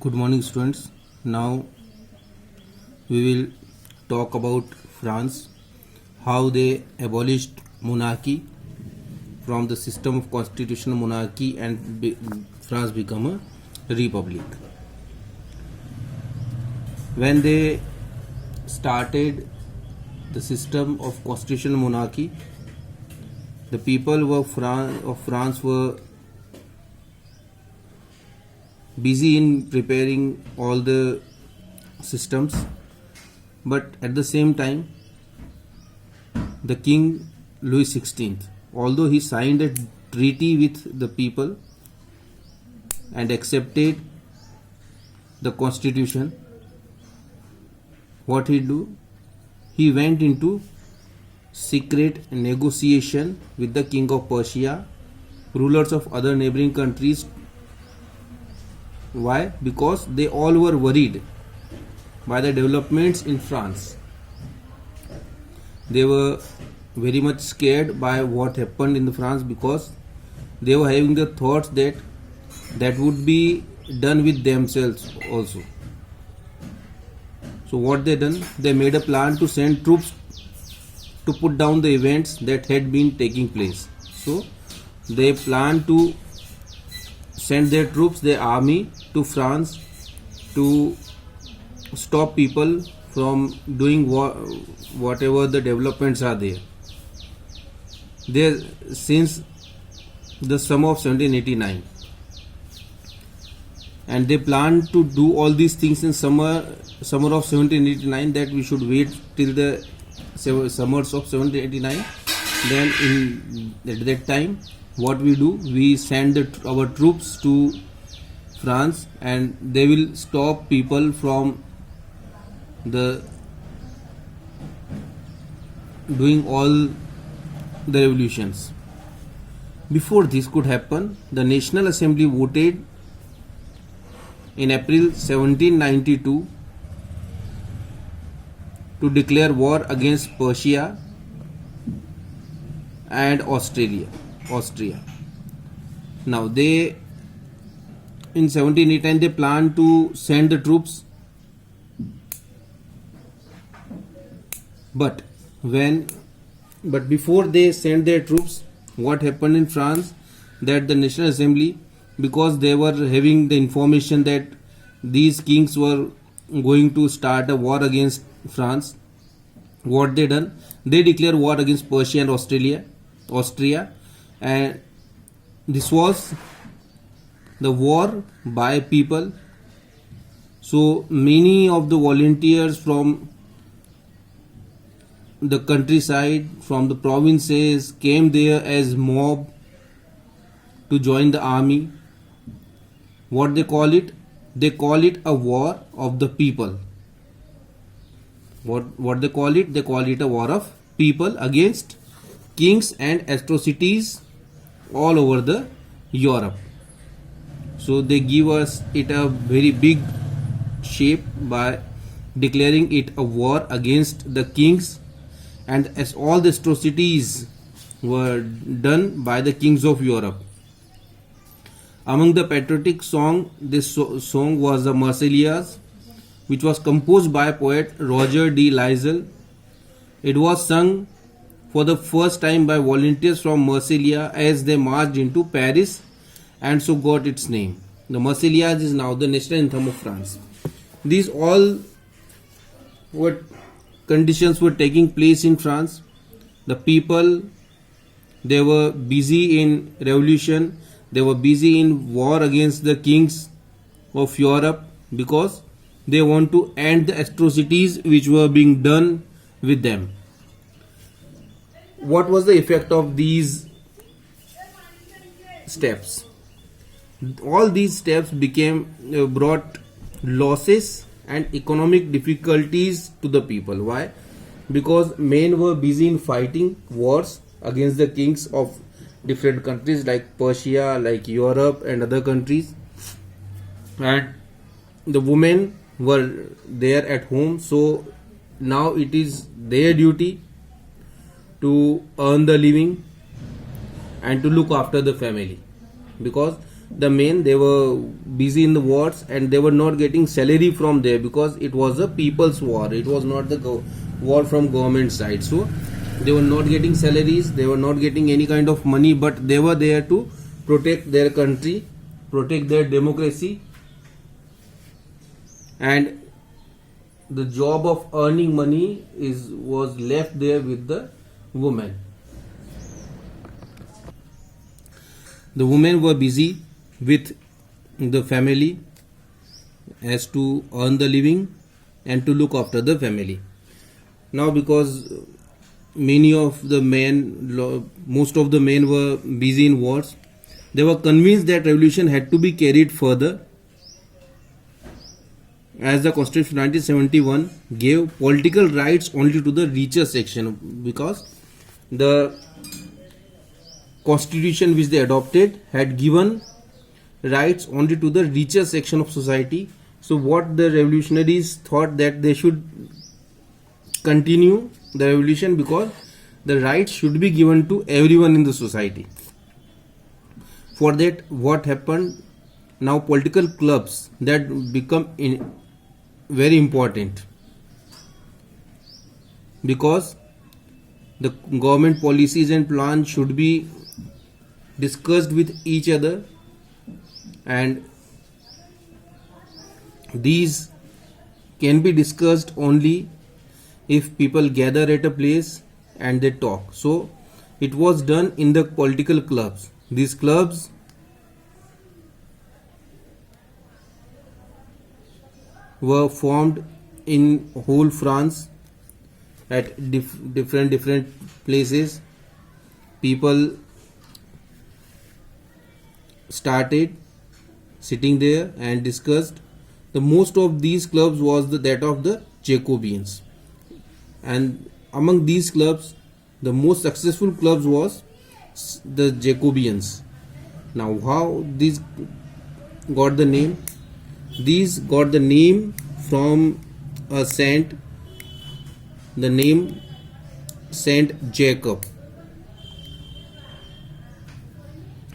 Good morning, students. Now we will talk about France, how they abolished monarchy from the system of constitutional monarchy and France become a republic. When they started the system of constitutional monarchy, the people of France were busy in preparing all the systems, but at the same time the King Louis XVI, although he signed a treaty with the people and accepted the constitution, what he do? He went into secret negotiation with the King of Persia, rulers of other neighboring countries. Why? Because they all were worried by the developments in France. They were very much scared by what happened in France, because they were having the thoughts that would be done with themselves also. So what they done? They made a plan to send troops to put down the events that had been taking place. So they planned to send their troops, their army, to France to stop people from doing whatever the developments are there. Since the summer of 1789, and they planned to do all these things in summer of 1789, that we should wait till the summers of 1789. Then at that time, what we do, we send our troops to France, and they will stop people from doing all the revolutions. Before this could happen, the National Assembly voted in April 1792 to declare war against Persia and Austria. Now in 1789 they planned to send the troops, but before they sent their troops, what happened in France, that the National Assembly, because they were having the information that these kings were going to start a war against France, what they done? They declared war against Persia and Austria, and this was the war by people. So many of the volunteers from the countryside, from the provinces, came there as mob to join the army. What they call it? They call it a war of the people. What they call it? They call it a war of people against kings and atrocities all over the Europe. So they give us it a very big shape by declaring it a war against the kings, and as all the atrocities were done by the kings of Europe. Among the patriotic song, this song was the Marseillaise, which was composed by poet Roger de Lisle. It was sung for the first time by volunteers from Marseille as they marched into Paris, and so got its name. The Marseillaise is now the national anthem of France. These all what conditions were taking place in France. The people, they were busy in revolution. They were busy in war against the kings of Europe, because they want to end the atrocities which were being done with them. What was the effect of these steps? All these steps brought losses and economic difficulties to the people. Why? Because men were busy in fighting wars against the kings of different countries like Persia, like Europe and other countries, and the women were there at home. So now it is their duty to earn the living and to look after the family, because the men, they were busy in the wars and they were not getting salary from there because it was a people's war. It was not the war from government side. So they were not getting salaries, they were not getting any kind of money, but they were there to protect their country, protect their democracy, and the job of earning money was left there with the women. The women were busy with the family as to earn the living and to look after the family. Now, because many of the men, most of the men were busy in wars, they were convinced that revolution had to be carried further, as the Constitution of 1971 gave political rights only to the richer section, because the constitution which they adopted had given rights only to the richer section of society. So what the revolutionaries thought, that they should continue the revolution because the rights should be given to everyone in the society. For that, what happened? Now political clubs that become very important, because the government policies and plans should be discussed with each other, and these can be discussed only if people gather at a place and they talk. So it was done in the political clubs. These clubs were formed in whole France at different places. People started sitting there and discussed. The most of these clubs was that of the Jacobins, and among these clubs, the most successful clubs was the Jacobins. Now, how these got the name? These got the name from a saint, the name Saint Jacob.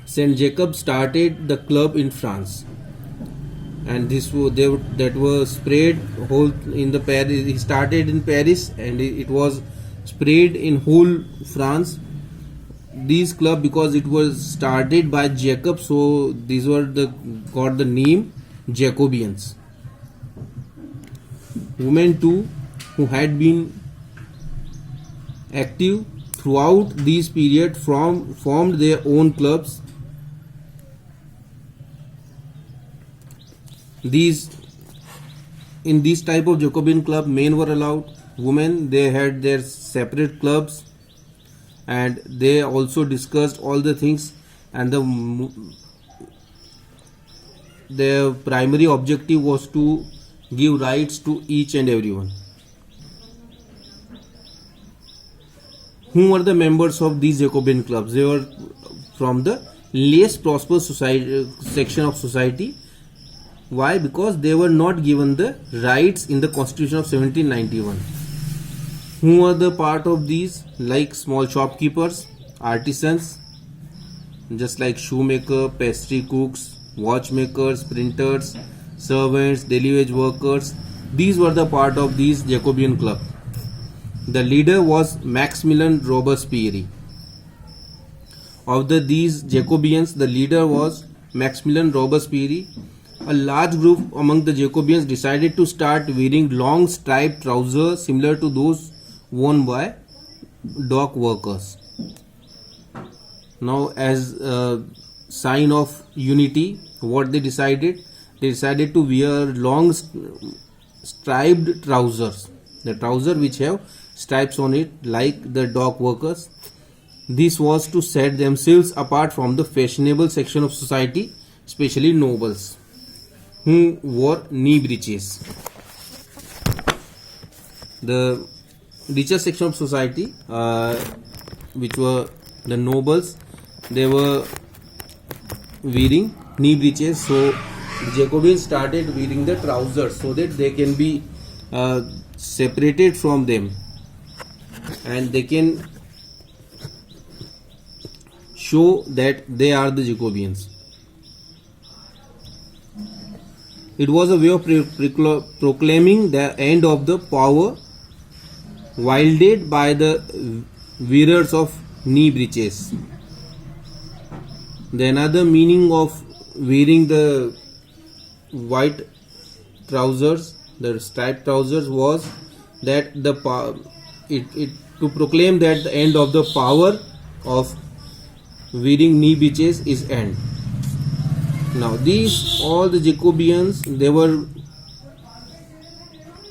Saint Jacob started the club in France, and that was spread whole in the Paris. He started in Paris, and it was spread in whole France. These club, because it was started by Jacob, so these were got the name Jacobins. Women too, who had been active throughout this period, formed their own clubs. In these type of Jacobin club, men were allowed. Women, they had their separate clubs, and they also discussed all the things, and their primary objective was to give rights to each and everyone. Who were the members of these Jacobin clubs? They were from the less prosperous section of society. Why? Because they were not given the rights in the Constitution of 1791. Who were the part of these? Like small shopkeepers, artisans, just like shoemaker, pastry cooks, watchmakers, printers, servants, daily wage workers. These were the part of these Jacobin club. The leader was Maximilien Robespierre. Of these Jacobins, the leader was Maximilien Robespierre. A large group among the Jacobins decided to start wearing long striped trousers similar to those worn by dock workers. Now, as a sign of unity, what they decided? They decided to wear long striped trousers. The trouser which have stripes on it, like the dock workers. This was to set themselves apart from the fashionable section of society, especially nobles, who wore knee breeches. The richer section of society, which were the nobles, they were wearing knee breeches. So the Jacobins started wearing the trousers so that they can be separated from them, and they can show that they are the Jacobins. It was a way of proclaiming the end of the power wielded by the wearers of knee breeches. The another meaning of wearing the white trousers, the striped trousers, was that to proclaim that the end of the power of wearing knee breeches is end. Now these all the Jacobians, they were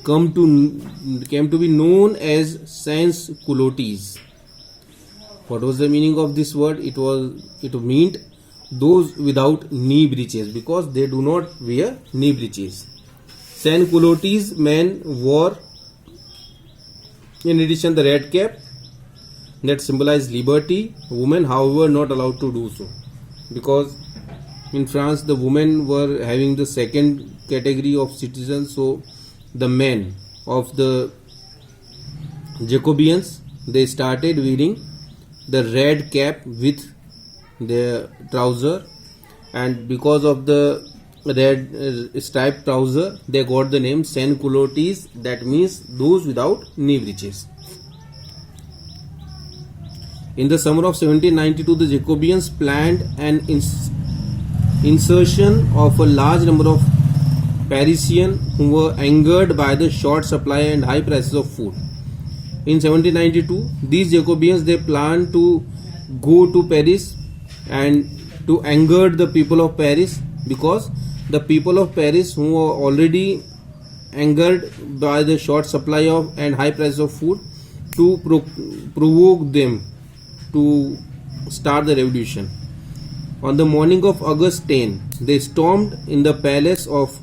came to be known as sans culottes. What was the meaning of this word? It meant those without knee breeches, because they do not wear knee breeches. Sans culottes men wore, in addition, the red cap that symbolized liberty. Women, however, not allowed to do so, because in France the women were having the second category of citizens. So the men of the Jacobians, they started wearing the red cap with their trouser, and because of the red striped trouser, they got the name sans culottes, that means those without knee breeches. In the summer of 1792, the Jacobians planned an insertion of a large number of Parisians who were angered by the short supply and high prices of food. In 1792, these Jacobians, they planned to go to Paris and to anger the people of Paris, because the people of Paris, who were already angered by the short supply of and high price of food, to provoke them to start the revolution. On the morning of August 10, they stormed in the palace of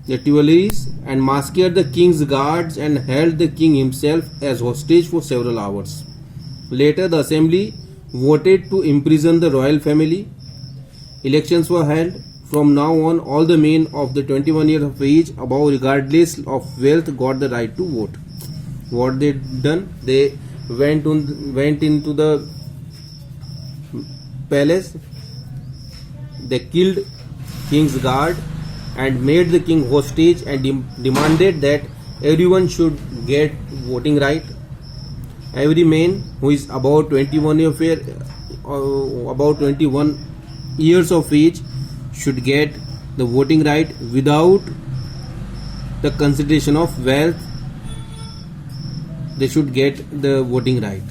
the Tuileries and massacred the king's guards and held the king himself as hostage for several hours. Later, the assembly voted to imprison the royal family. Elections were held. From now on, all the men of the 21 years of age above, regardless of wealth, got the right to vote. What they done? They went into the palace. They killed king's guard and made the king hostage and demanded that everyone should get voting right. Every man who is about 21 years of age should get the voting right without the consideration of wealth. They should get the voting right.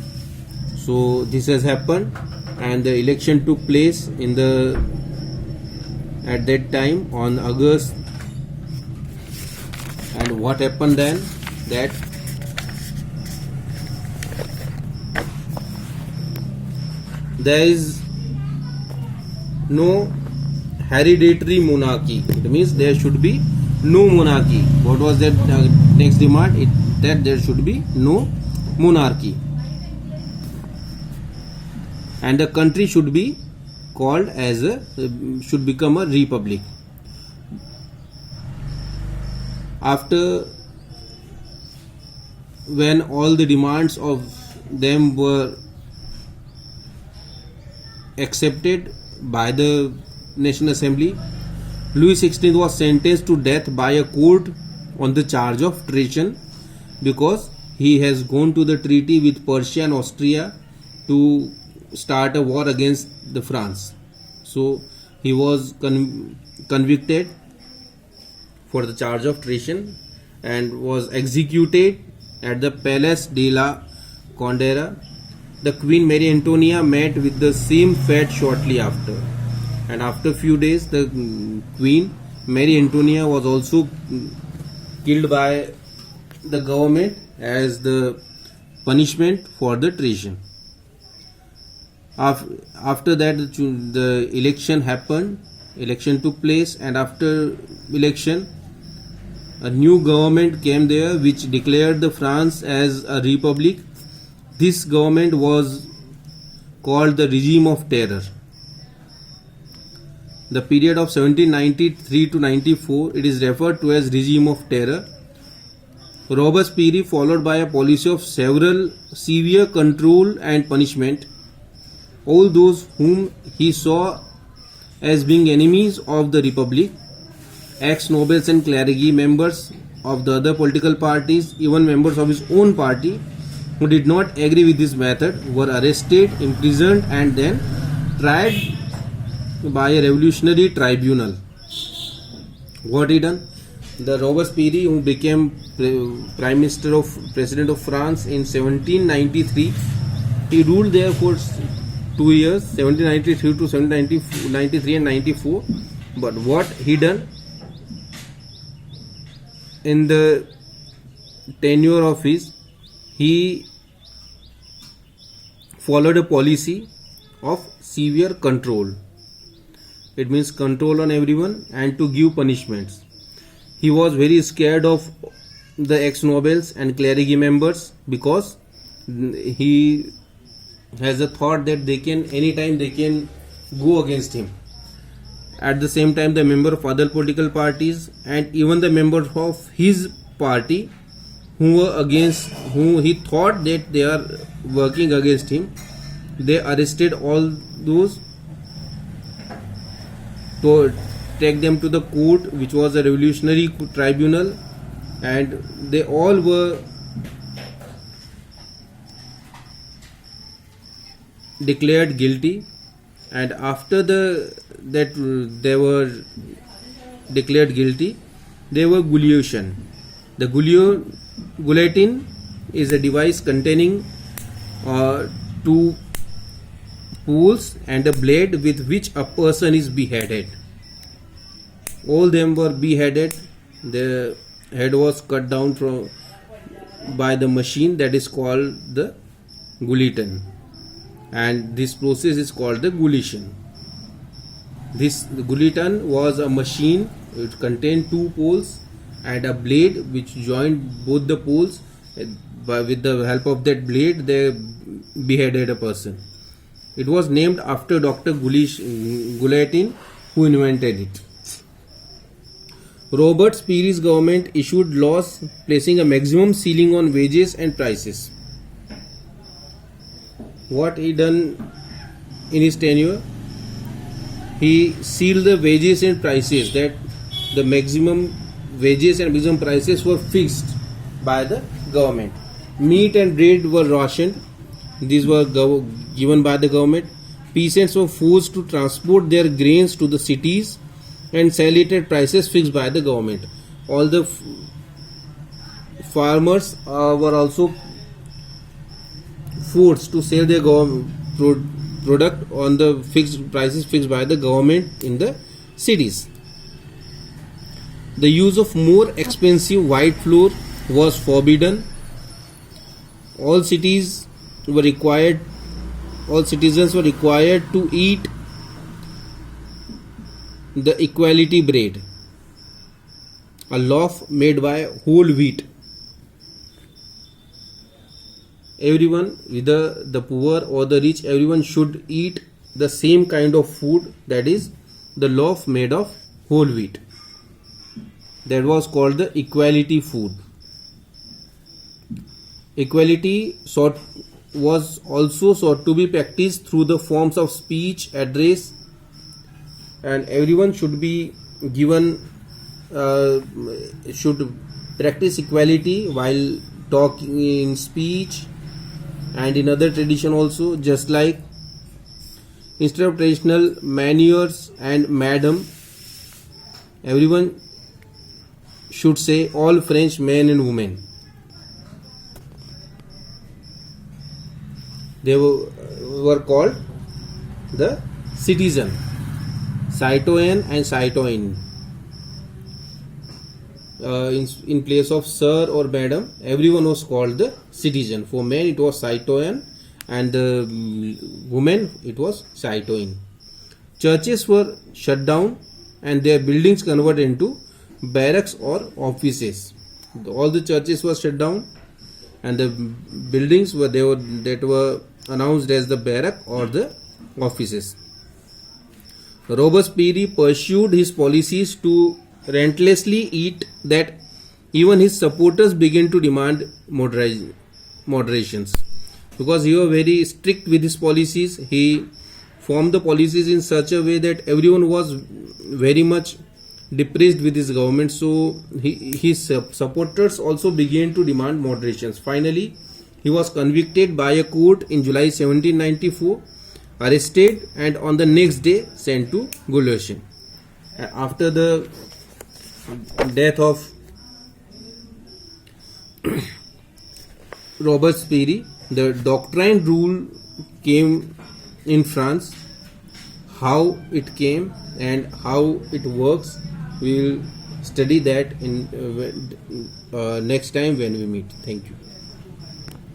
So this has happened, and the election took place at that time on August. And what happened then? That there is no hereditary monarchy. It means there should be no monarchy. What was that next demand? That there should be no monarchy, and the country should be called as should become a republic. After, when all the demands of them were accepted by the National Assembly, Louis XVI was sentenced to death by a court on the charge of treason, because he has gone to the treaty with Prussia and Austria to start a war against the France. So he was convicted for the charge of treason and was executed at the Place de la Condera. The Queen Marie Antoinette met with the same fate shortly after, and after a few days the Queen Marie Antoinette was also killed by the government as the punishment for the treason. After that, the election happened. Election took place, and after election, a new government came there which declared the France as a republic. This government was called the Regime of Terror. The period of 1793 to 94, it is referred to as Regime of Terror. Robespierre, followed by a policy of several severe control and punishment, all those whom he saw as being enemies of the republic ex-nobles and clergy, members of the other political parties, even members of his own party who did not agree with this method were arrested, imprisoned, and then tried by a revolutionary tribunal. What he done? The Robespierre, who became president of France in 1793, he ruled there for 2 years, 1793 to 1793 and 94. But what he done in the tenure of his, he followed a policy of severe control. It means control on everyone and to give punishments. He was very scared of the ex-nobles and clergy members because he has a thought that anytime they can go against him. At the same time, the member of other political parties and even the members of his party who he thought that they are working against him, they arrested all those to take them to the court, which was a revolutionary tribunal, and they all were declared guilty. And after that they were declared guilty, they were guillotine. The guillotine is a device containing two poles and a blade with which a person is beheaded. All them were beheaded. The head was cut down by the machine that is called the guillotine, and this process is called the guillotine. This guillotine was a machine. It contained two poles and a blade which joined both the poles. With the help of that blade, they beheaded a person. It was named after Dr. Guillotine, who invented it. Robespierre's government issued laws placing a maximum ceiling on wages and prices. What he done in his tenure? He sealed the wages and prices, that the maximum wages and maximum prices were fixed by the government. Meat and bread were rationed. These were given by the government. Peasants were forced to transport their grains to the cities and sell it at prices fixed by the government. All the farmers were also forced to sell their product on the fixed prices fixed by the government in the cities. The use of more expensive white flour was forbidden. All citizens were required to eat the equality bread, a loaf made by whole wheat. Everyone, whether the poor or the rich, everyone should eat the same kind of food, that is the loaf made of whole wheat. That was called the equality food. Equality was also sought to be practiced through the forms of speech, address, and everyone should be given should practice equality while talking in speech and in other tradition also. Just like instead of traditional messieurs and madam, everyone should say all French men and women. They were called the citizen, citoyen and citoyenne. In place of sir or madam, everyone was called the citizen. For men it was citoyen, and the women it was citoyenne. Churches were shut down and their buildings converted into barracks or offices. All the churches were shut down and the buildings that were announced as the barrack or the offices. Robespierre pursued his policies to relentlessly eat that even his supporters began to demand moderations. Because he was very strict with his policies, he formed the policies in such a way that everyone was very much depressed with his government, so his supporters also began to demand moderations. Finally, he was convicted by a court in July 1794, arrested, and on the next day sent to guillotine. After the death of Robespierre, the doctrine rule came in France. How it came and how it works, we will study that in next time when we meet. Thank you.